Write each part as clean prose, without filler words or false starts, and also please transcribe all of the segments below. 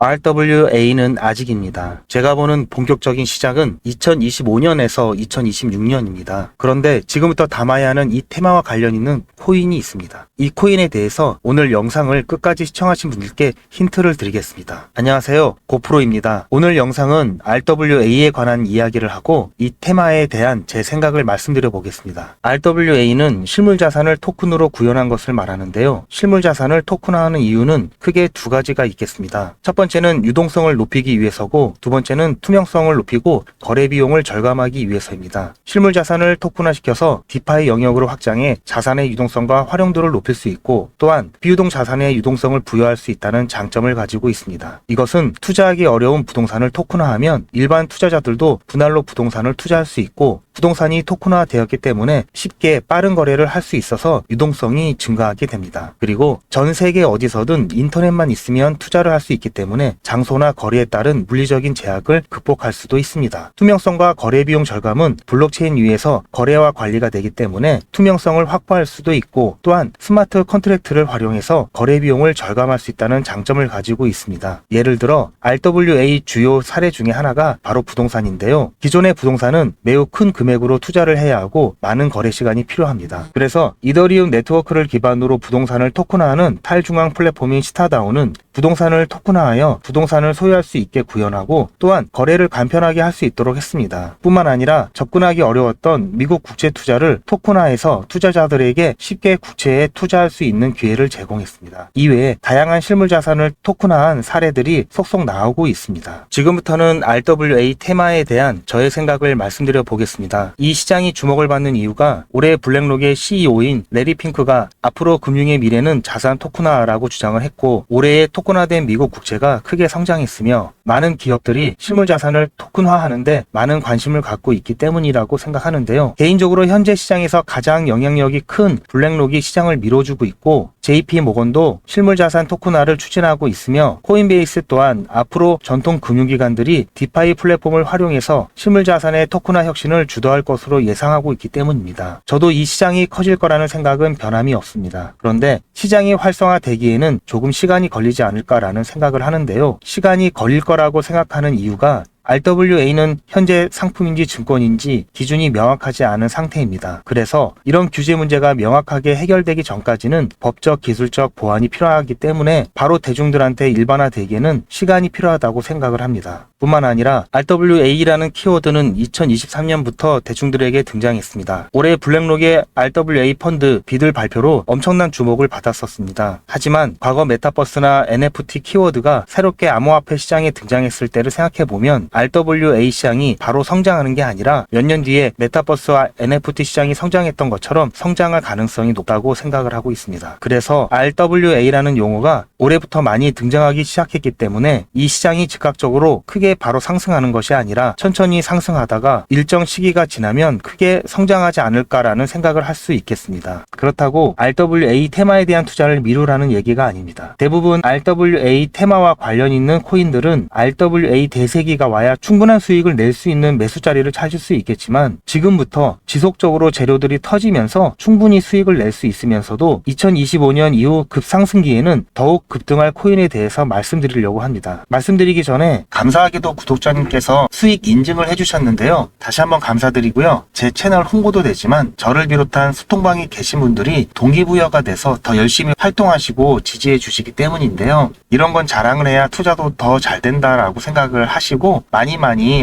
RWA는 아직입니다. 제가 보는 본격적인 시작은 2025년에서 2026년입니다. 그런데 지금부터 담아야 하는 이 테마와 관련 있는 코인이 있습니다. 이 코인에 대해서 오늘 영상을 끝까지 시청하신 분들께 힌트를 드리겠습니다. 안녕하세요, 고프로입니다. 오늘 영상은 RWA에 관한 이야기를 하고 이 테마에 대한 제 생각을 말씀드려 보겠습니다. RWA는 실물자산을 토큰으로 구현한 것을 말하는데요. 실물자산을 토큰화하는 이유는 크게 두 가지가 있겠습니다. 첫 번째는 유동성을 높이기 위해서고, 두 번째는 투명성을 높이고 거래 비용을 절감하기 위해서입니다. 실물 자산을 토큰화시켜서 디파이 영역으로 확장해 자산의 유동성과 활용도를 높일 수 있고, 또한 비유동 자산의 유동성을 부여할 수 있다는 장점을 가지고 있습니다. 이것은 투자하기 어려운 부동산을 토큰화하면 일반 투자자들도 분할로 부동산을 투자할 수 있고, 부동산이 토큰화 되었기 때문에 쉽게 빠른 거래를 할 수 있어서 유동성이 증가하게 됩니다. 그리고 전 세계 어디서든 인터넷만 있으면 투자를 할 수 있기 때문에 장소나 거리에 따른 물리적인 제약을 극복할 수도 있습니다. 투명성과 거래 비용 절감은 블록체인 위에서 거래와 관리가 되기 때문에 투명성을 확보할 수도 있고, 또한 스마트 컨트랙트를 활용해서 거래 비용을 절감할 수 있다는 장점을 가지고 있습니다. 예를 들어 RWA 주요 사례 중에 하나가 바로 부동산인데요. 기존의 부동산은 매우 큰 금액으로 투자를 해야 하고 많은 거래 시간이 필요합니다. 그래서 이더리움 네트워크를 기반으로 부동산을 토큰화하는 탈중앙 플랫폼인 시타다오는 부동산을 토큰화하여 부동산을 소유할 수 있게 구현하고, 또한 거래를 간편하게 할 수 있도록 했습니다. 뿐만 아니라 접근하기 어려웠던 미국 국채 투자를 토큰화해서 투자자들에게 쉽게 국채에 투자할 수 있는 기회를 제공했습니다. 이외에 다양한 실물 자산을 토큰화한 사례들이 속속 나오고 있습니다. 지금부터는 RWA 테마에 대한 저의 생각을 말씀드려 보겠습니다. 이 시장이 주목을 받는 이유가 올해 블랙록의 CEO인 레리 핑크가 앞으로 금융의 미래는 자산 토큰화라고 주장을 했고, 올해의 토큰화된 미국 국채가 크게 성장했으며 많은 기업들이 실물 자산을 토큰화하는데 많은 관심을 갖고 있기 때문이라고 생각하는데요. 개인적으로 현재 시장에서 가장 영향력이 큰 블랙록이 시장을 밀어주고 있고, JP 모건도 실물 자산 토큰화를 추진하고 있으며, 코인베이스 또한 앞으로 전통 금융기관들이 디파이 플랫폼을 활용해서 실물 자산의 토큰화 혁신을 주도할 것으로 예상하고 있기 때문입니다. 저도 이 시장이 커질 거라는 생각은 변함이 없습니다. 그런데 시장이 활성화되기에는 조금 시간이 걸리지 않을까라는 생각을 하는데요. 시간이 걸릴 거라고 생각하는 이유가 RWA는 현재 상품인지 증권인지 기준이 명확하지 않은 상태입니다. 그래서 이런 규제 문제가 명확하게 해결되기 전까지는 법적, 기술적 보완이 필요하기 때문에 바로 대중들한테 일반화되기에는 시간이 필요하다고 생각을 합니다. 뿐만 아니라 RWA라는 키워드는 2023년부터 대중들에게 등장했습니다. 올해 블랙록의 RWA 펀드 비들 발표로 엄청난 주목을 받았었습니다. 하지만 과거 메타버스나 NFT 키워드가 새롭게 암호화폐 시장에 등장했을 때를 생각해보면 RWA 시장이 바로 성장하는 게 아니라 몇 년 뒤에 메타버스와 NFT 시장이 성장했던 것처럼 성장할 가능성이 높다고 생각을 하고 있습니다. 그래서 RWA라는 용어가 올해부터 많이 등장하기 시작했기 때문에 이 시장이 즉각적으로 크게 바로 상승하는 것이 아니라 천천히 상승하다가 일정 시기가 지나면 크게 성장하지 않을까라는 생각을 할 수 있겠습니다. 그렇다고 RWA 테마에 대한 투자를 미루라는 얘기가 아닙니다. 대부분 RWA 테마와 관련 있는 코인들은 RWA 대세기가 와야 충분한 수익을 낼 수 있는 매수 자리를 찾을 수 있겠지만, 지금부터 지속적으로 재료들이 터지면서 충분히 수익을 낼 수 있으면서도 2025년 이후 급상승기에는 더욱 급등할 코인에 대해서 말씀드리려고 합니다. 말씀드리기 전에 감사하게도 구독자님께서 수익 인증을 해주셨는데요. 다시 한번 감사드리고요. 제 채널 홍보도 되지만 저를 비롯한 소통방에 계신 분들이 동기부여가 돼서 더 열심히 활동하시고 지지해 주시기 때문인데요. 이런 건 자랑을 해야 투자도 더 잘 된다라고 생각을 하시고 많이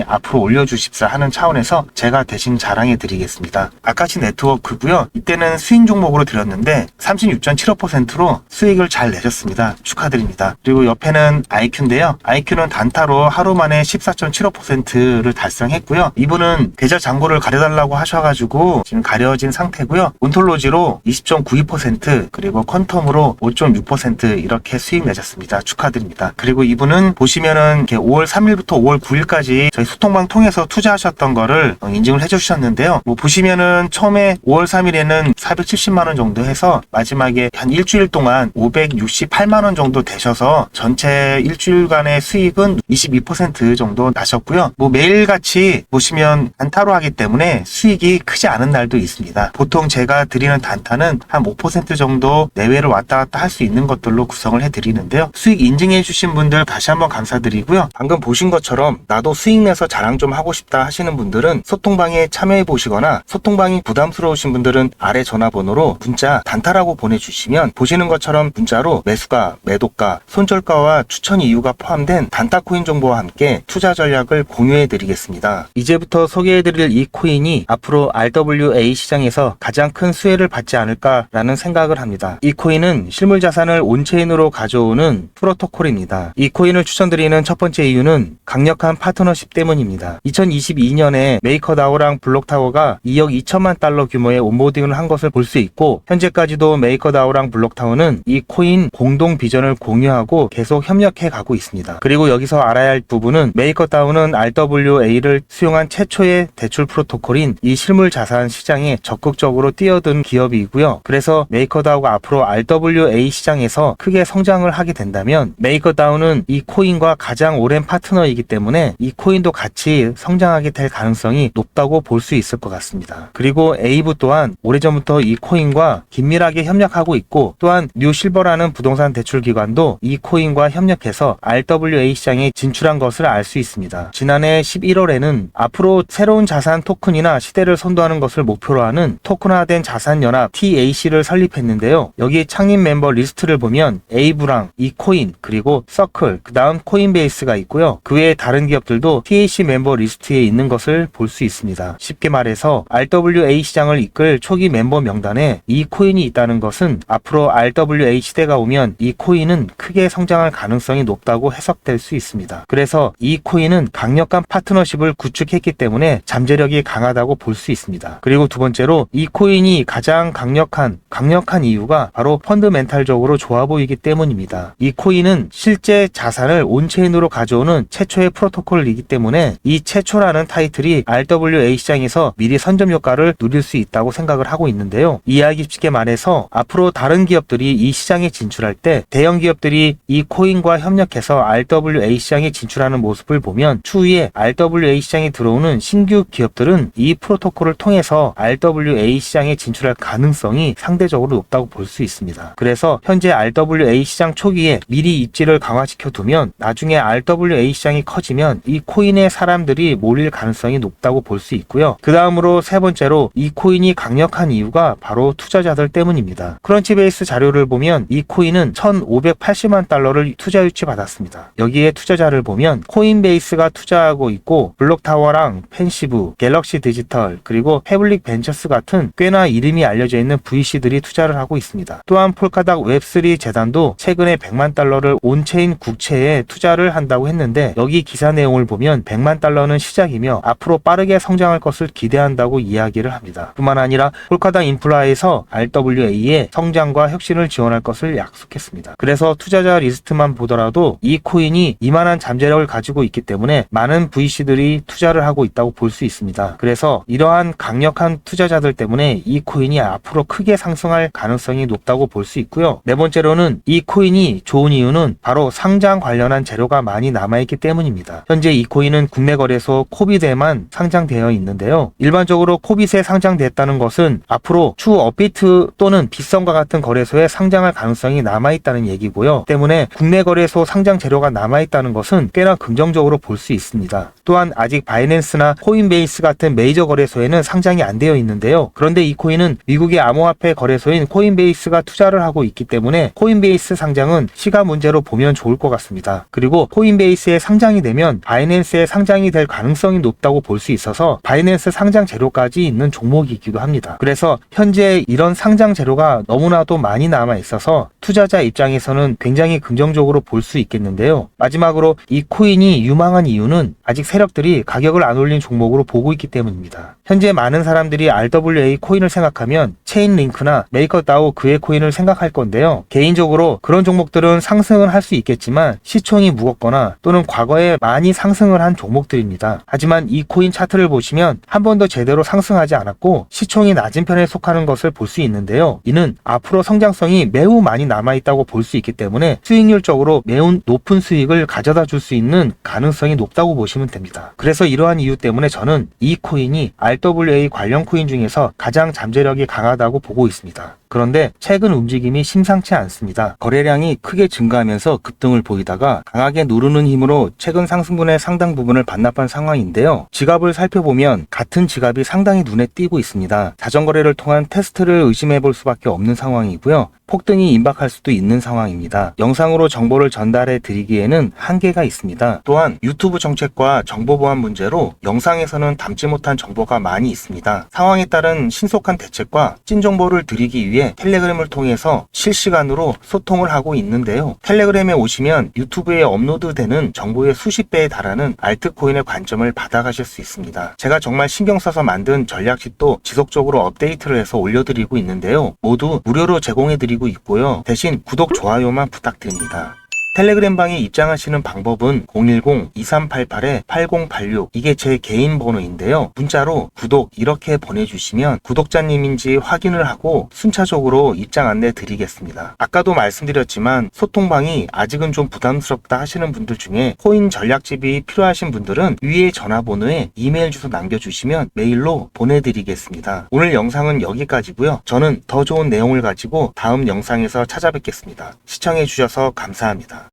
앞으로 올려주십사 하는 차원에서 제가 대신 자랑해 드리겠습니다. 아카시 네트워크고요. 이때는 스윙 종목으로 드렸는데 36.75%로 수익을 잘 내셨습니다. 축하드립니다. 그리고 옆에는 IQ인데요. IQ는 단타로 하루 만에 14.75%를 달성했고요. 이분은 계좌 잔고를 가려달라고 하셔가지고 지금 가려진 상태고요. 온톨로지로 20.92% 그리고 퀀텀으로 5.6% 이렇게 수익 내셨습니다. 축하드립니다. 그리고 이분은 보시면은 이렇게 5월 3일부터 5월 9일까지 저희 소통방 통해서 투자하셨던 거를 인증을 해주셨는데요. 보시면은 처음에 5월 3일에는 470만원 정도 해서 마지막에 한 일주일 동안 568만원 정도 되셔서 전체 일주일간의 수익은 22% 10% 정도 나셨고요. 매일같이 보시면 단타로 하기 때문에 수익이 크지 않은 날도 있습니다. 보통 제가 드리는 단타는 한 5% 정도 내외를 왔다 갔다 할 수 있는 것들로 구성을 해드리는데요. 수익 인증해 주신 분들 다시 한번 감사드리고요. 방금 보신 것처럼 나도 수익 내서 자랑 좀 하고 싶다 하시는 분들은 소통방에 참여해 보시거나, 소통방이 부담스러우신 분들은 아래 전화번호로 문자 단타라고 보내주시면 보시는 것처럼 문자로 매수가, 매도가, 손절가와 추천 이유가 포함된 단타 코인 정보와 함께 투자 전략을 공유해 드리겠습니다. 이제부터 소개해 드릴 이 코인이 앞으로 RWA 시장에서 가장 큰 수혜를 받지 않을까라는 생각을 합니다. 이 코인은 실물 자산을 온체인으로 가져오는 프로토콜입니다. 이 코인을 추천드리는 첫 번째 이유는 강력한 파트너십 때문입니다. 2022년에 메이커다오랑 블록타워가 2억 2천만 달러 규모의 온보딩을 한 것을 볼 수 있고, 현재까지도 메이커다오랑 블록타워는 이 코인 공동 비전을 공유하고 계속 협력해 가고 있습니다. 그리고 여기서 알아야 할 부분은 메이커다오는 RWA를 수용한 최초의 대출 프로토콜인 이 실물 자산 시장에 적극적으로 뛰어든 기업이고요. 그래서 메이커다오가 앞으로 RWA 시장에서 크게 성장을 하게 된다면 메이커다오는 이 코인과 가장 오랜 파트너이기 때문에 이 코인도 같이 성장하게 될 가능성이 높다고 볼 수 있을 것 같습니다. 그리고 에이브 또한 오래전부터 이 코인과 긴밀하게 협력하고 있고, 또한 뉴실버라는 부동산 대출 기관도 이 코인과 협력해서 RWA 시장에 진출한 것을 알 수 있습니다. 지난해 11월에는 앞으로 새로운 자산 토큰이나 시대를 선도하는 것을 목표로 하는 토큰화된 자산연합 TAC를 설립했는데요. 여기 창립 멤버 리스트를 보면 에이브랑 이 코인, 그리고 서클, 그 다음 코인베이스가 있고요. 그 외에 다른 기업들도 TAC 멤버 리스트에 있는 것을 볼 수 있습니다. 쉽게 말해서 RWA 시장을 이끌 초기 멤버 명단에 이 코인이 있다는 것은 앞으로 RWA 시대가 오면 이 코인은 크게 성장할 가능성이 높다고 해석될 수 있습니다. 그래서 이 코인은 강력한 파트너십을 구축했기 때문에 잠재력이 강하다고 볼 수 있습니다. 그리고 두 번째로 이 코인이 가장 강력한 이유가 바로 펀드멘탈적으로 좋아 보이기 때문입니다. 이 코인은 실제 자산을 온체인으로 가져오는 최초의 프로토콜이기 때문에 이 최초라는 타이틀이 RWA 시장에서 미리 선점 효과를 누릴 수 있다고 생각을 하고 있는데요. 이해하기 쉽게 말해서 앞으로 다른 기업들이 이 시장에 진출할 때 대형 기업들이 이 코인과 협력해서 RWA 시장에 진출하는 모습을 보면 추후에 RWA 시장에 들어오는 신규 기업들은 이 프로토콜을 통해서 RWA 시장에 진출할 가능성이 상대적으로 높다고 볼 수 있습니다. 그래서 현재 RWA 시장 초기에 미리 입지를 강화시켜 두면 나중에 RWA 시장이 커지면 이 코인에 사람들이 몰릴 가능성이 높다고 볼 수 있고요. 그 다음으로 세 번째로 이 코인이 강력한 이유가 바로 투자자들 때문입니다. 크런치베이스 자료를 보면 이 코인은 1,580만 달러를 투자 유치 받았습니다. 여기에 투자자를 보면 코인베이스가 투자하고 있고, 블록타워랑 펜시브, 갤럭시 디지털, 그리고 패블릭 벤처스 같은 꽤나 이름이 알려져 있는 VC들이 투자를 하고 있습니다. 또한 폴카닥 웹3 재단도 최근에 100만 달러를 온체인 국채에 투자를 한다고 했는데, 여기 기사 내용을 보면 100만 달러는 시작이며 앞으로 빠르게 성장할 것을 기대한다고 이야기를 합니다. 뿐만 아니라 폴카닥 인프라에서 RWA의 성장과 혁신을 지원할 것을 약속했습니다. 그래서 투자자 리스트만 보더라도 이 코인이 이만한 잠재력을 가지고 있기 때문에 많은 VC들이 투자를 하고 있다고 볼 수 있습니다. 그래서 이러한 강력한 투자자들 때문에 이 코인이 앞으로 크게 상승할 가능성이 높다고 볼 수 있고요. 네 번째로는 이 코인이 좋은 이유는 바로 상장 관련한 재료가 많이 남아있기 때문입니다. 현재 이 코인은 국내 거래소 코빗에만 상장되어 있는데요. 일반적으로 코빗에 상장됐다는 것은 앞으로 추후 업비트 또는 빗썸과 같은 거래소에 상장할 가능성이 남아있다는 얘기고요. 때문에 국내 거래소 상장 재료가 남아있다는 것은 꽤나 긍정적으로 볼 수 있습니다. 또한 아직 바이낸스나 코인베이스 같은 메이저 거래소에는 상장이 안 되어 있는데요. 그런데 이 코인은 미국의 암호화폐 거래소인 코인베이스가 투자를 하고 있기 때문에 코인베이스 상장은 시간 문제로 보면 좋을 것 같습니다. 그리고 코인베이스에 상장이 되면 바이낸스에 상장이 될 가능성이 높다고 볼 수 있어서 바이낸스 상장 재료까지 있는 종목이기도 합니다. 그래서 현재 이런 상장 재료가 너무나도 많이 남아 있어서 투자자 입장에서는 굉장히 긍정적으로 볼 수 있겠는데요. 마지막으로 이 코인이 유망한 이유는 아직 세력들이 가격을 안 올린 종목으로 보고 있기 때문입니다. 현재 많은 사람들이 RWA 코인을 생각하면 체인링크나 메이커다오 그의 코인을 생각할 건데요. 개인적으로 그런 종목들은 상승은 할 수 있겠지만 시총이 무겁거나 또는 과거에 많이 상승을 한 종목들입니다. 하지만 이 코인 차트를 보시면 한 번도 제대로 상승하지 않았고 시총이 낮은 편에 속하는 것을 볼 수 있는데요. 이는 앞으로 성장성이 매우 많이 남아있다고 볼 수 있기 때문에 수익률적으로 매우 높은 수익을 가져다 줄 수 있는 있는 가능성이 높다고 보시면 됩니다. 그래서 이러한 이유 때문에 저는 이 코인이 RWA 관련 코인 중에서 가장 잠재력이 강하다고 보고 있습니다. 그런데 최근 움직임이 심상치 않습니다. 거래량이 크게 증가하면서 급등을 보이다가 강하게 누르는 힘으로 최근 상승분의 상당 부분을 반납한 상황인데요. 지갑을 살펴보면 같은 지갑이 상당히 눈에 띄고 있습니다. 자전거래를 통한 테스트를 의심해 볼 수밖에 없는 상황이고요. 폭등이 임박할 수도 있는 상황입니다. 영상으로 정보를 전달해 드리기에는 한계가 있습니다. 또한 유튜브 정책과 정보 보안 문제로 영상에서는 담지 못한 정보가 많이 있습니다. 상황에 따른 신속한 대책과 찐 정보를 드리기 위해 텔레그램을 통해서 실시간으로 소통을 하고 있는데요. 텔레그램에 오시면 유튜브에 업로드되는 정보의 수십 배에 달하는 알트코인의 관점을 받아가실 수 있습니다. 제가 정말 신경 써서 만든 전략집도 지속적으로 업데이트를 해서 올려드리고 있는데요. 모두 무료로 제공해드리고 있고요. 대신 구독, 좋아요만 부탁드립니다. 텔레그램 방에 입장하시는 방법은 010-2388-8086 이게 제 개인 번호인데요. 문자로 구독 이렇게 보내주시면 구독자님인지 확인을 하고 순차적으로 입장 안내 드리겠습니다. 아까도 말씀드렸지만 소통방이 아직은 좀 부담스럽다 하시는 분들 중에 코인 전략집이 필요하신 분들은 위에 전화번호에 이메일 주소 남겨주시면 메일로 보내드리겠습니다. 오늘 영상은 여기까지고요. 저는 더 좋은 내용을 가지고 다음 영상에서 찾아뵙겠습니다. 시청해주셔서 감사합니다.